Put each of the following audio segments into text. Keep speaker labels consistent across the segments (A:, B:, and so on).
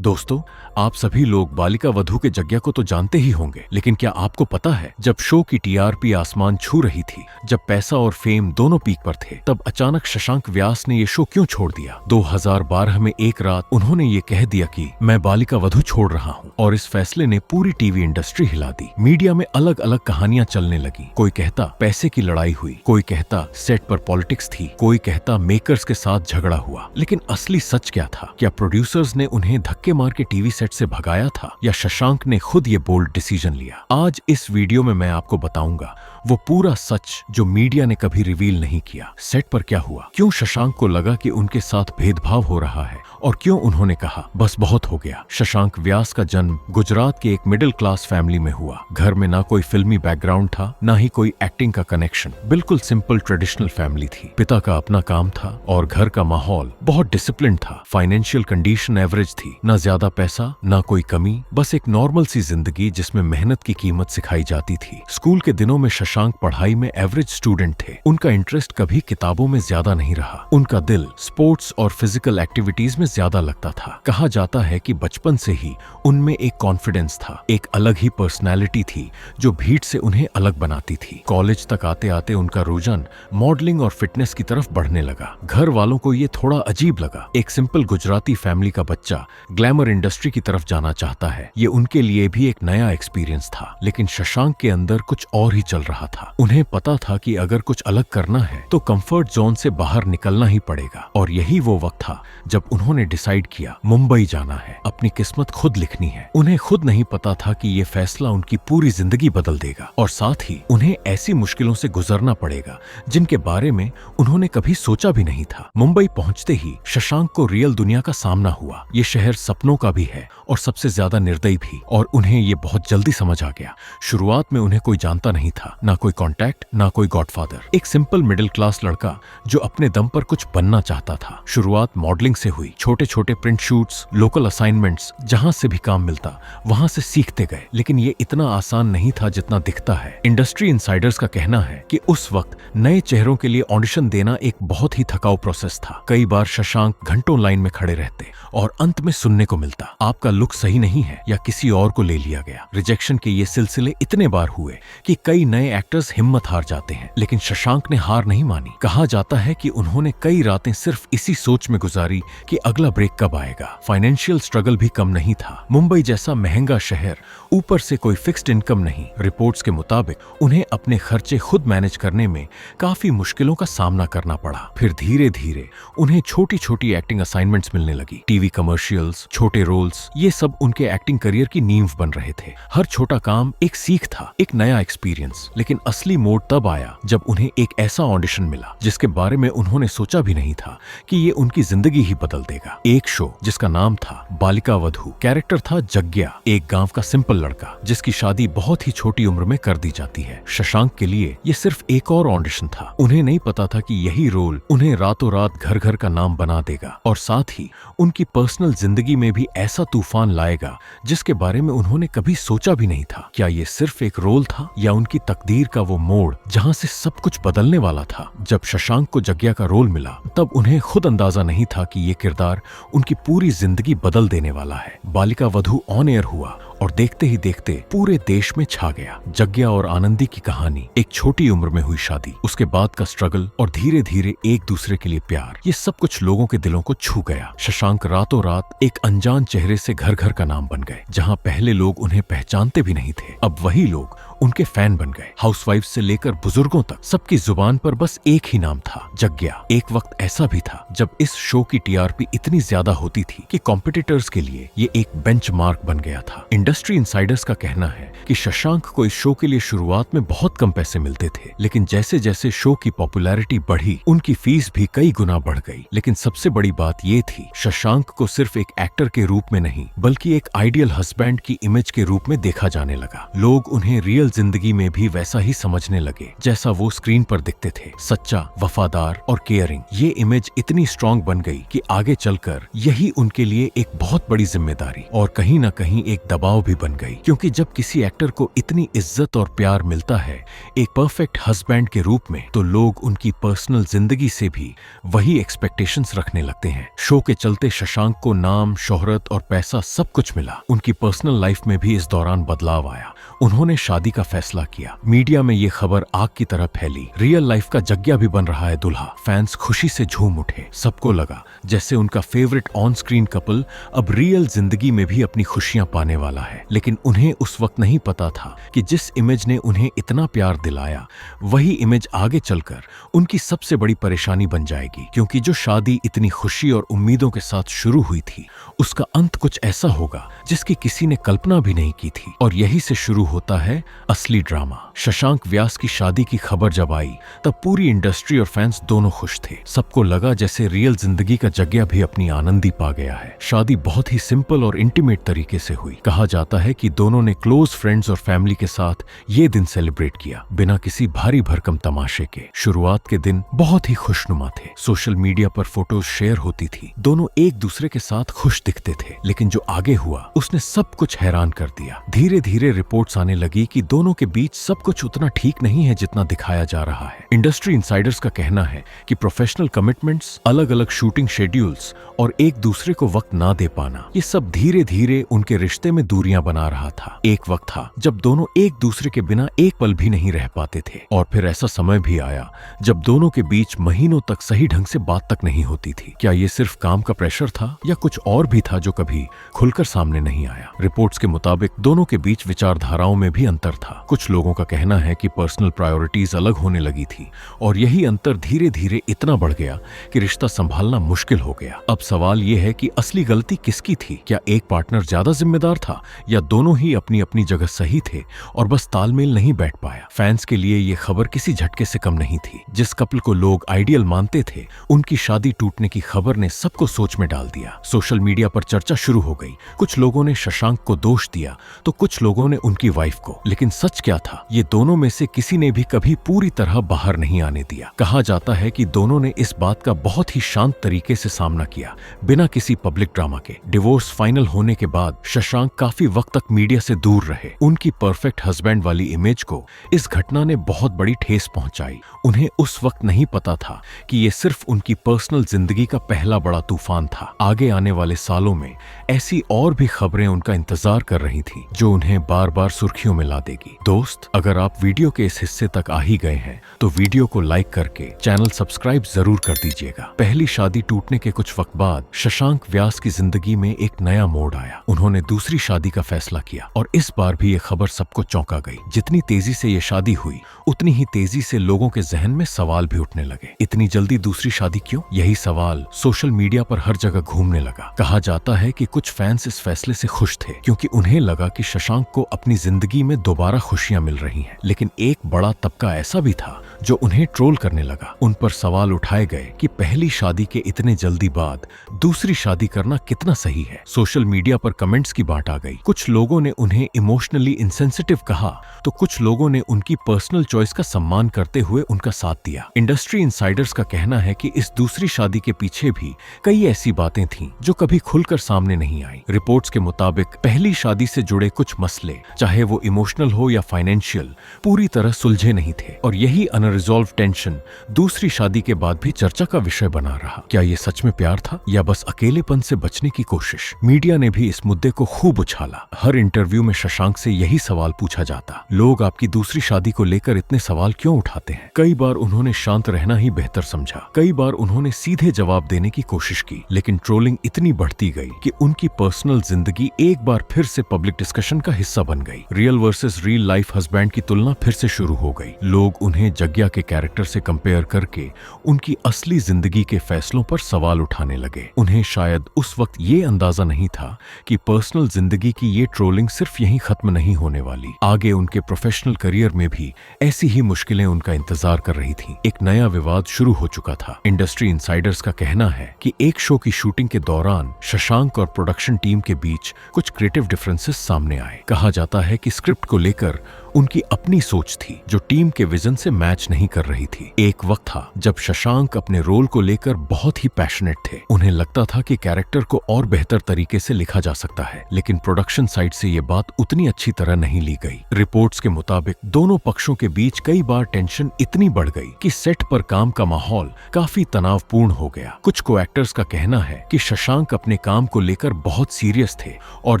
A: दोस्तों, आप सभी लोग बालिका वधू के जग्या को तो जानते ही होंगे, लेकिन क्या आपको पता है जब शो की टीआरपी आसमान छू रही थी, जब पैसा और फेम दोनों पीक पर थे, तब अचानक शशांक व्यास ने ये शो क्यों छोड़ दिया? 2012 में एक रात उन्होंने ये कह दिया कि मैं बालिका वधू छोड़ रहा हूँ, और इस फैसले ने पूरी टीवी इंडस्ट्री हिला दी। मीडिया में अलग अलग कहानियां चलने लगी। कोई कहता पैसे की लड़ाई हुई, कोई कहता सेट पर पॉलिटिक्स थी, कोई कहता मेकर्स के साथ झगड़ा हुआ। लेकिन असली सच क्या था? क्या प्रोड्यूसर्स ने उन्हें धक्के मार के टीवी सेट से भगाया था, या शशांक ने खुद ये बोल्ड डिसीजन लिया? आज इस वीडियो में मैं आपको बताऊंगा वो पूरा सच जो मीडिया ने कभी रिवील नहीं किया। सेट पर क्या हुआ, क्यों शशांक को लगा कि उनके साथ भेदभाव हो रहा है, और क्यों उन्होंने कहा बस बहुत हो गया। शशांक व्यास का जन्म गुजरात के एक मिडिल क्लास फैमिली में हुआ। घर में ना कोई फिल्मी बैकग्राउंड था, ना ही कोई एक्टिंग का कनेक्शन। बिल्कुल सिंपल ट्रेडिशनल फैमिली थी। पिता का अपना काम था और घर का माहौल बहुत डिसिप्लिन था। फाइनेंशियल कंडीशन एवरेज थी, ना ज्यादा पैसा ना कोई कमी, बस एक नॉर्मल सी जिंदगी जिसमें मेहनत की कीमत सिखाई जाती थी। स्कूल के दिनों में शशांक पढ़ाई में एवरेज स्टूडेंट थे। उनका इंटरेस्ट कभी किताबों में ज्यादा नहीं रहा। उनका दिल स्पोर्ट्स और फिजिकल एक्टिविटीज में ज्यादा लगता था। कहा जाता है कि बचपन से ही उनमें एक कॉन्फिडेंस था, एक अलग ही पर्सनैलिटी थी जो भीड़ से उन्हें अलग बनाती थी। कॉलेज तक आते आते उनका रुझान मॉडलिंग और फिटनेस की तरफ बढ़ने लगा। घर वालों को ये थोड़ा अजीब लगा। एक सिंपल गुजराती फैमिली का बच्चा ग्लैमर इंडस्ट्री की तरफ जाना चाहता है, ये उनके लिए भी एक नया एक्सपीरियंस था। लेकिन शशांक के अंदर कुछ और ही चल रहा था। उन्हें पता था कि अगर कुछ अलग करना है तो कंफर्ट जोन से बाहर निकलना ही पड़ेगा। और यही वो वक्त था जब उन्होंने डिसाइड किया मुंबई जाना है, अपनी किस्मत खुद लिखनी है। उन्हें खुद नहीं पता था कि ये फैसला उनकी पूरी जिंदगी बदल देगा, और साथ ही उन्हें ऐसी मुश्किलों से गुजरना पड़ेगा जिनके बारे में उन्होंने कभी सोचा भी नहीं था। मुंबई पहुंचते ही शशांक को रियल दुनिया का सामना हुआ। ये शहर सपनों का भी है और सबसे ज्यादा निर्दयी भी, और उन्हें ये बहुत जल्दी समझ आ गया। शुरुआत में उन्हें कोई जानता नहीं था, ना कोई कॉन्टैक्ट, ना कोई गॉडफादर। एक सिंपल मिडिल क्लास लड़का जो अपने दम पर कुछ बनना चाहता था। शुरुआत मॉडलिंग से हुई। छोटे छोटे प्रिंट शूट्स, लोकल असाइनमेंट्स, जहां से भी काम मिलता वहां से सीखते गए। लेकिन ये इतना आसान नहीं था जितना दिखता है। इंडस्ट्री इनसाइडर्स का कहना है कि उस वक्त नए चेहरों के लिए ऑडिशन देना एक बहुत ही थकाऊ प्रोसेस था। कई बार शशांक घंटों लाइन में खड़े रहते और अंत में सुनने को मिलता आपका लुक सही नहीं है, या किसी और को ले लिया गया। रिजेक्शन के ये सिलसिले इतने बार हुए कि कई नए एक्टर्स हिम्मत हार जाते हैं। लेकिन शशांक ने हार नहीं मानी। कहा जाता है कि उन्होंने कई रातें सिर्फ इसी सोच में गुजारी कि अगला ब्रेक कब आएगा। फाइनेंशियल स्ट्रगल भी कम नहीं था। मुंबई जैसा महंगा शहर, ऊपर से कोई फिक्स्ड इनकम नहीं। रिपोर्ट्स के मुताबिक उन्हें अपने खर्चे खुद मैनेज करने में काफी मुश्किलों का सामना करना पड़ा। फिर धीरे धीरे उन्हें छोटी छोटी एक्टिंग असाइनमेंट्स मिलने लगी। टीवी कमर्शियल्स, छोटे रोल्स, ये सब उनके एक्टिंग करियर की नींव बन रहे थे। हर छोटा काम एक सीख था, एक नया एक्सपीरियंस। लेकिन असली मोड़ तब आया जब उन्हें एक ऐसा ऑडिशन मिला जिसके बारे में उन्होंने सोचा भी नहीं था कि ये उनकी जिंदगी ही बदल देगा। एक शो जिसका नाम था बालिका वधू। कैरेक्टर था जग्या, एक गांव का सिंपल लड़का जिसकी शादी बहुत ही छोटी उम्र में कर दी जाती है। शशांक के लिए ये सिर्फ एक और ऑडिशन था। उन्हें नहीं पता था कि यही रोल उन्हें रातों रात घर घर का नाम बना देगा, और साथ ही उनकी पर्सनल जिंदगी में भी ऐसा तूफान लाएगा जिसके बारे में उन्होंने कभी सोचा भी नहीं था। क्या ये सिर्फ एक रोल था, या उनकी तकदीर का वो मोड़ जहां से सब कुछ बदलने वाला था? जब शशांक को जग्या का रोल मिला तब उन्हें खुद अंदाजा नहीं था कि ये किरदार उनकी पूरी जिंदगी बदल देने वाला है। बालिका वधू ऑन एयर हुआ और देखते ही देखते पूरे देश में छा गया। जग्या और आनंदी की कहानी, एक छोटी उम्र में हुई शादी, उसके बाद का स्ट्रगल, और धीरे धीरे एक दूसरे के लिए प्यार, ये सब कुछ लोगों के दिलों को छू गया। शशांक रातों रात एक अनजान चेहरे से घर घर का नाम बन गए। जहां पहले लोग उन्हें पहचानते भी नहीं थे, अब वही लोग उनके फैन बन गए। हाउसवाइफ से लेकर बुजुर्गों तक सबकी जुबान पर बस एक ही नाम था, जग्या। एक वक्त ऐसा भी था जब इस शो की टीआरपी इतनी ज्यादा होती थी कि कॉम्पिटिटर्स के लिए ये एक बेंचमार्क बन गया था। इंडस्ट्री इनसाइडर्स का कहना है कि शशांक को इस शो के लिए शुरुआत में बहुत कम पैसे मिलते थे, लेकिन जैसे जैसे शो की पॉपुलैरिटी बढ़ी उनकी फीस भी कई गुना बढ़ गई। लेकिन सबसे बड़ी बात ये थी, शशांक को सिर्फ एक एक्टर के रूप में नहीं बल्कि एक आइडियल हस्बैंड की इमेज के रूप में देखा जाने लगा। लोग उन्हें रियल रियल जिंदगी में भी वैसा ही समझने लगे जैसा वो स्क्रीन पर दिखते थे, सच्चा, वफादार और केयरिंग। ये इमेज इतनी स्ट्रांग बन गई कि आगे चलकर यही उनके लिए एक बहुत बड़ी जिम्मेदारी और कहीं ना कहीं एक दबाव भी बन गई, क्योंकि जब किसी एक्टर को इतनी इज्जत और प्यार मिलता है एक परफेक्ट हस्बैंड के रूप में, तो लोग उनकी पर्सनल जिंदगी से भी वही एक्सपेक्टेशंस रखने लगते हैं। शो के चलते शशांक को नाम, शोहरत और पैसा सब कुछ मिला। उनकी पर्सनल लाइफ में भी इस दौरान बदलाव आया। उन्होंने शादी का फैसला किया। मीडिया में ये खबर आग की तरह फैली। रियल लाइफ का जग्या भी बन रहा है दुल्हा। फैंस खुशी से झूम उठे। सबको लगा जैसे उनका फेवरेट ऑन स्क्रीन कपल अब रियल जिंदगी में भी अपनी खुशियां पाने वाला है। लेकिन उन्हें उस वक्त नहीं पता था कि जिस इमेज ने उन्हें इतना प्यार दिलाया वही इमेज आगे चलकर उनकी सबसे बड़ी परेशानी बन जाएगी, क्योंकि जो शादी इतनी खुशी और उम्मीदों के साथ शुरू हुई थी उसका अंत कुछ ऐसा होगा जिसकी किसी ने कल्पना भी नहीं की थी। और यही से शुरू होता है असली ड्रामा। शशांक व्यास की शादी की खबर जब आई तब पूरी इंडस्ट्री और फैंस दोनों खुश थे। सबको लगा जैसे रियल जिंदगी का जग्या भी अपनी आनंदी पा गया है। शादी बहुत ही सिंपल और इंटीमेट तरीके से हुई। कहा जाता है कि दोनों ने क्लोज फ्रेंड्स और फैमिली के साथ ये दिन सेलिब्रेट किया, बिना किसी भारी भरकम तमाशे के। शुरुआत के दिन बहुत ही खुशनुमा थे। सोशल मीडिया पर फोटोज शेयर होती थी। दोनों एक दूसरे के साथ खुश दिखते थे। लेकिन जो आगे हुआ उसने सब कुछ हैरान कर दिया। धीरे धीरे रिपोर्ट्स आने लगी कि दोनों के बीच सब कुछ उतना ठीक नहीं है जितना दिखाया जा रहा है। इंडस्ट्री इनसाइडर्स का कहना है कि प्रोफेशनल कमिटमेंट्स, अलग अलग शूटिंग शेड्यूल्स और एक दूसरे को वक्त ना दे पाना, ये सब धीरे धीरे उनके रिश्ते में दूरियां बना रहा था। एक वक्त था जब दोनों एक दूसरे के बिना एक पल भी नहीं रह पाते थे। और फिर ऐसा समय भी आया जब दोनों के बीच महीनों तक सही ढंग से बात तक नहीं होती थी। क्या ये सिर्फ काम का प्रेशर था या कुछ और भी था जो कभी खुलकर सामने नहीं आया? रिपोर्ट्स के मुताबिक दोनों के बीच विचारधाराओं में भी अंतर था। कुछ लोगों का कहना है कि पर्सनल प्रायोरिटीज अलग होने लगी थी और यही अंतर धीरे धीरे इतना बढ़ गया कि रिश्ता संभालना मुश्किल हो गया। अब सवाल यह है कि असली गलती किसकी थी? क्या एक पार्टनर ज्यादा जिम्मेदार था या दोनों ही अपनी अपनी जगह सही थे और बस तालमेल नहीं बैठ पाया? फैंस के लिए यह खबर किसी झटके से कम नहीं थी। जिस कपल को लोग आइडियल मानते थे उनकी शादी टूटने की खबर ने सबको सोच में डाल दिया। सोशल मीडिया पर चर्चा शुरू हो गई। कुछ लोगों ने शशांक को दोष दिया तो कुछ लोगों ने उनकी वाइफ को। लेकिन सच क्या था? ये दोनों में से किसी ने भी कभी पूरी तरह बाहर नहीं आने दिया। कहा जाता है कि दोनों ने इस बात का बहुत ही शांत तरीके से सामना किया, बिना किसी पब्लिक ड्रामा के। डिवोर्स फाइनल होने के बाद शशांक काफी वक्त तक मीडिया से दूर रहे। उनकी परफेक्ट हस्बैंड वाली इमेज को इस घटना ने बहुत बड़ी ठेस पहुंचाई। उन्हें उस वक्त नहीं पता था कि ये सिर्फ उनकी पर्सनल जिंदगी का पहला बड़ा तूफान था। आगे आने वाले सालों में ऐसी और भी खबरें उनका इंतजार कर रही थी जो उन्हें बार बार सुर्खियों में ला देगी। दोस्त, अगर आप वीडियो के इस हिस्से तक आ ही गए हैं तो वीडियो को लाइक करके चैनल सब्सक्राइब जरूर कर दीजिएगा। पहली शादी टूटने के कुछ वक्त बाद शशांक व्यास की जिंदगी में एक नया मोड़ आया। उन्होंने दूसरी शादी का फैसला किया और इस बार भी ये खबर सबको चौंका गई। जितनी तेजी से ये शादी हुई उतनी ही तेजी से लोगों के जहन में सवाल भी उठने लगे। इतनी जल्दी दूसरी शादी क्यों? यही सवाल सोशल मीडिया पर हर जगह घूमने लगा। कहा जाता है कि कुछ फैंस इस फैसले से खुश थे क्योंकि उन्हें लगा कि शशांक को अपनी जिंदगी में दोबारा खुशियां मिल रही हैं। लेकिन एक बड़ा तबका ऐसा भी था जो उन्हें ट्रोल करने लगा। उन पर सवाल उठाए गए कि पहली शादी के इतने जल्दी बाद दूसरी शादी करना कितना सही है। सोशल मीडिया पर कमेंट्स की बांट आ गई। कुछ लोगों ने उन्हें इमोशनली इनसेंसिटिव कहा तो कुछ लोगों ने उनकी पर्सनल चॉइस का सम्मान करते हुए उनका साथ दिया। इंडस्ट्री इनसाइडर्स का कहना है कि इस दूसरी शादी के पीछे भी कई ऐसी बातें थीं जो कभी खुलकर सामने नहीं आई। रिपोर्ट्स के मुताबिक पहली शादी से जुड़े कुछ मसले, चाहे वो इमोशनल हो या फाइनेंशियल, पूरी तरह सुलझे नहीं थे और यही अनरिजॉल्व टेंशन दूसरी शादी के बाद भी चर्चा का विषय बना रहा। क्या ये सच में प्यार था या बस अकेलेपन से बचने की कोशिश? मीडिया ने भी इस मुद्दे को खूब उछाला। हर इंटरव्यू में शशांक से यही सवाल पूछा जाता, लोग आपकी दूसरी शादी को लेकर इतने सवाल क्यों उठाते हैं? कई बार उन्होंने शांत रहना ही बेहतर समझा। कई बार उन्होंने सीधे जवाब देने की कोशिश की। लेकिन ट्रोलिंग इतनी बढ़ती गई कि उनकी पर्सनल जिंदगी एक बार फिर से पब्लिक डिस्कशन का हिस्सा बन गई। Real versus real life husband की तुलना फिर से शुरू हो गई। लोग उन्हें जग्या के कैरेक्टर से कंपेयर करके उनकी असली जिंदगी के फैसलों पर सवाल उठाने लगे। उन्हें शायद उस वक्त ये अंदाजा नहीं था कि पर्सनल जिंदगी की ये ट्रोलिंग सिर्फ यहीं खत्म नहीं होने वाली। आगे उनके प्रोफेशनल करियर में भी ऐसी ही मुश्किलें उनका इंतजार कर रही थीं। एक नया विवाद शुरू हो चुका था। इंडस्ट्री इनसाइडर्स का कहना है कि एक शो की शूटिंग के दौरान शशांक और प्रोडक्शन टीम के बीच कुछ क्रिएटिव डिफरेंसेस सामने आए। कहा जाता है कि स्क्रिप्ट को लेकर उनकी अपनी सोच थी जो टीम के विजन से मैच नहीं कर रही थी। एक वक्त था जब शशांक अपने रोल को लेकर बहुत ही पैशनेट थे। उन्हें लगता था कि कैरेक्टर को और बेहतर तरीके से लिखा जा सकता है, लेकिन प्रोडक्शन साइड से ये बात उतनी अच्छी तरह नहीं ली गई। रिपोर्ट्स के मुताबिक दोनों पक्षों के बीच कई बार टेंशन इतनी बढ़ गई कि सेट पर काम का माहौल काफी तनावपूर्ण हो गया। कुछ को एक्टर्स का कहना है कि शशांक अपने काम को लेकर बहुत सीरियस थे और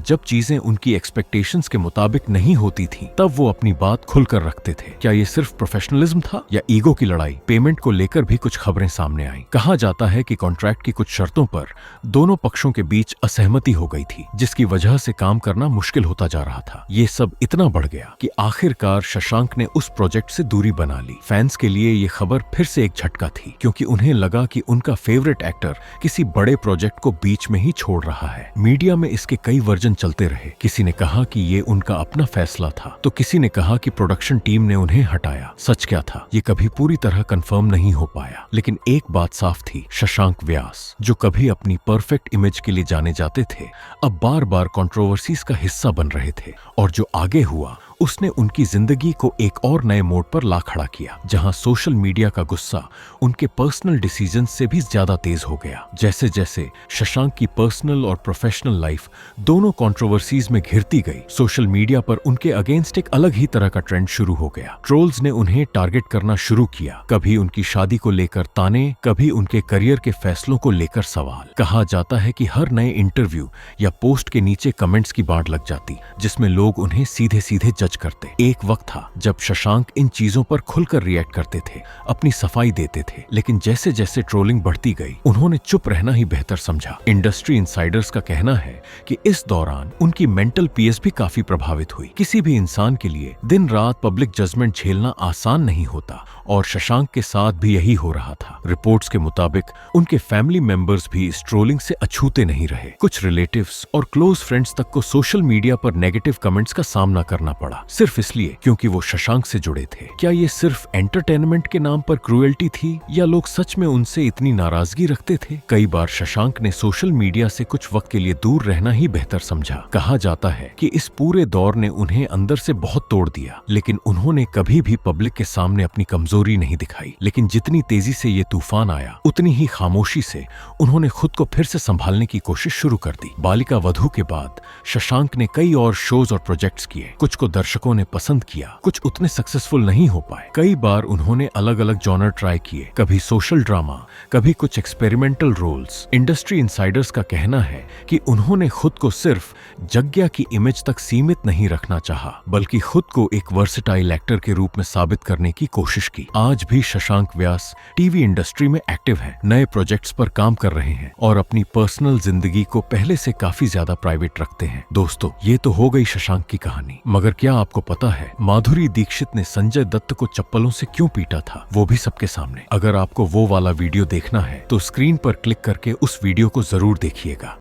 A: जब चीजें उनकी एक्सपेक्टेशंस के मुताबिक नहीं होती थी तब वो अपनी बात खुलकर रखते थे। क्या ये सिर्फ प्रोफेशनलिज्म था या ईगो की लड़ाई? पेमेंट को लेकर भी कुछ खबरें सामने आई। कहा जाता है कि कॉन्ट्रैक्ट की कुछ शर्तों पर दोनों पक्षों के बीच असहमति हो गई थी, जिसकी वजह से काम करना मुश्किल होता जा रहा था। ये सब इतना बढ़ गया कि आखिरकार शशांक ने उस प्रोजेक्ट से दूरी बना ली। फैंस के लिए ये खबर फिर से एक झटका थी, क्योंकि उन्हें लगा कि उनका फेवरेट एक्टर किसी बड़े प्रोजेक्ट को बीच में ही छोड़ रहा है। मीडिया में इसके कई वर्जन चलते रहे। किसी ने कहा कि ये उनका अपना फैसला था, तो किसी ने कहा कि प्रोडक्शन टीम ने उन्हें हटाया। सच क्या था ये कभी पूरी तरह कंफर्म नहीं हो पाया, लेकिन एक बात साफ थी, शशांक व्यास जो कभी अपनी परफेक्ट इमेज के लिए जाने जाते थे, अब बार बार कंट्रोवर्सीज का हिस्सा बन रहे थे। और जो आगे हुआ उसने उनकी जिंदगी को एक और नए मोड़ पर ला खड़ा किया, जहां सोशल मीडिया का गुस्सा उनके पर्सनल डिसीजन से भी ज्यादा तेज हो गया। जैसे जैसे शशांक की पर्सनल और प्रोफेशनल लाइफ दोनों कंट्रोवर्सीज में घिरती गई, सोशल मीडिया पर उनके अगेंस्ट एक अलग ही तरह का ट्रेंड शुरू हो गया। ट्रोल्स ने उन्हें टारगेट करना शुरू किया, कभी उनकी शादी को लेकर ताने, कभी उनके करियर के फैसलों को लेकर सवाल। कहा जाता है कि हर नए इंटरव्यू या पोस्ट के नीचे कमेंट्स की बाढ़ लग जाती, जिसमें लोग उन्हें सीधे सीधे जज करते। एक वक्त था जब शशांक इन चीजों पर खुलकर रिएक्ट करते थे, अपनी सफाई देते थे, लेकिन जैसे जैसे ट्रोलिंग बढ़ती गई उन्होंने चुप रहना ही बेहतर समझा। इंडस्ट्री इनसाइडर्स का कहना है कि इस दौरान उनकी मेंटल पीस भी काफी प्रभावित हुई। किसी भी इंसान के लिए दिन रात पब्लिक जजमेंट झेलना आसान नहीं होता, और शशांक के साथ भी यही हो रहा था। रिपोर्ट्स के मुताबिक उनके फैमिली मेंबर्स भी इस ट्रोलिंग से अछूते नहीं रहे। कुछ रिलेटिव्स और क्लोज फ्रेंड्स तक को सोशल मीडिया पर नेगेटिव कमेंट्स का सामना करना पड़ा, सिर्फ इसलिए क्योंकि वो शशांक से जुड़े थे। क्या ये सिर्फ एंटरटेनमेंट के नाम पर क्रूएल्टी थी, या लोग सच में उनसे इतनी नाराजगी रखते थे? कई बार शशांक ने सोशल मीडिया से कुछ वक्त के लिए दूर रहना ही बेहतर समझा। कहा जाता है कि इस पूरे दौर ने उन्हें अंदर से बहुत तोड़ दिया, लेकिन उन्होंने कभी भी पब्लिक के सामने अपनी कमजोरी नहीं दिखाई। लेकिन जितनी तेजी से ये तूफान आया, उतनी ही खामोशी से उन्होंने खुद को फिर से संभालने की कोशिश शुरू कर दी। बालिका वधू के बाद शशांक ने कई और शोज और प्रोजेक्ट्स किए। कुछ को दर्शकों ने पसंद किया, कुछ उतने सक्सेसफुल नहीं हो पाए। कई बार उन्होंने अलग अलग जॉनर ट्राई किए, कभी सोशल ड्रामा, कभी कुछ एक्सपेरिमेंटल रोल्स। इंडस्ट्री इनसाइडर्स का कहना है कि उन्होंने खुद को सिर्फ जग्या की इमेज तक सीमित नहीं रखना चाहा, बल्कि खुद को एक वर्सेटाइल एक्टर के रूप में साबित करने की कोशिश की। आज भी शशांक व्यास टीवी इंडस्ट्री में एक्टिव हैं, नए प्रोजेक्ट्स पर काम कर रहे हैं और अपनी पर्सनल जिंदगी को पहले से काफी ज्यादा प्राइवेट रखते हैं। दोस्तों, ये तो हो गई शशांक की कहानी, मगर क्या आपको पता है माधुरी दीक्षित ने संजय दत्त को चप्पलों से क्यों पीटा था? वो भी सबके सामने। अगर आपको वो वाला वीडियो देखना है तो स्क्रीन पर क्लिक करके उस वीडियो को जरूर देखिएगा।